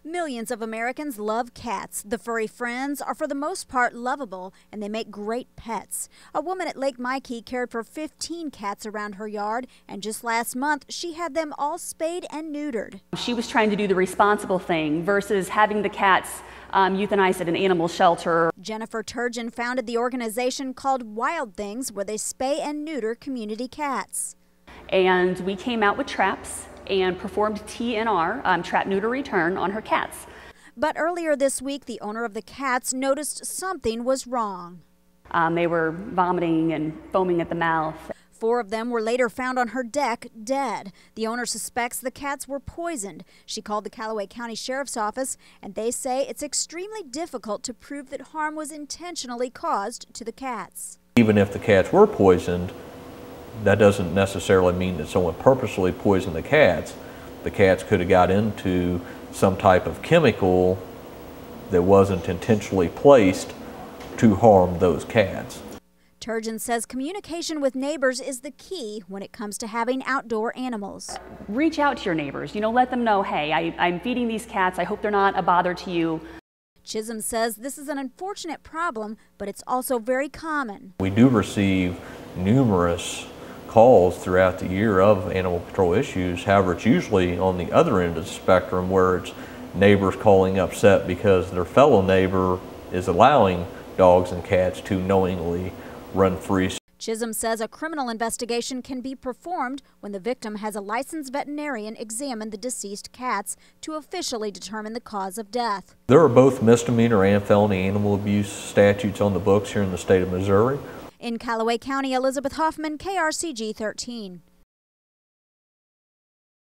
Millions of Americans love cats. The furry friends are for the most part lovable and they make great pets. A woman at Lake Mikey cared for 15 cats around her yard, and just last month she had them all spayed and neutered. She was trying to do the responsible thing versus having the cats euthanized at an animal shelter. Jennifer Turgeon founded the organization called Wild Things, where they spay and neuter community cats. And we came out with traps and performed TNR, trap, neuter, return, on her cats. But earlier this week, the owner of the cats noticed something was wrong. They were vomiting and foaming at the mouth. 4 of them were later found on her deck, dead. The owner suspects the cats were poisoned. She called the Callaway County Sheriff's Office, and they say it's extremely difficult to prove that harm was intentionally caused to the cats. Even if the cats were poisoned, that doesn't necessarily mean that someone purposely poisoned the cats. The cats could have got into some type of chemical that wasn't intentionally placed to harm those cats. Turgeon says communication with neighbors is the key when it comes to having outdoor animals. Reach out to your neighbors, let them know, hey, I'm feeding these cats, I hope they're not a bother to you. Chisholm says this is an unfortunate problem, but it's also very common. We do receive numerous calls throughout the year of animal control issues. However, it's usually on the other end of the spectrum, where it's neighbors calling upset because their fellow neighbor is allowing dogs and cats to knowingly run free. Chisholm says a criminal investigation can be performed when the victim has a licensed veterinarian examine the deceased cats to officially determine the cause of death. There are both misdemeanor and felony animal abuse statutes on the books here in the state of Missouri. In Callaway County, Elizabeth Hoffman, KRCG 13.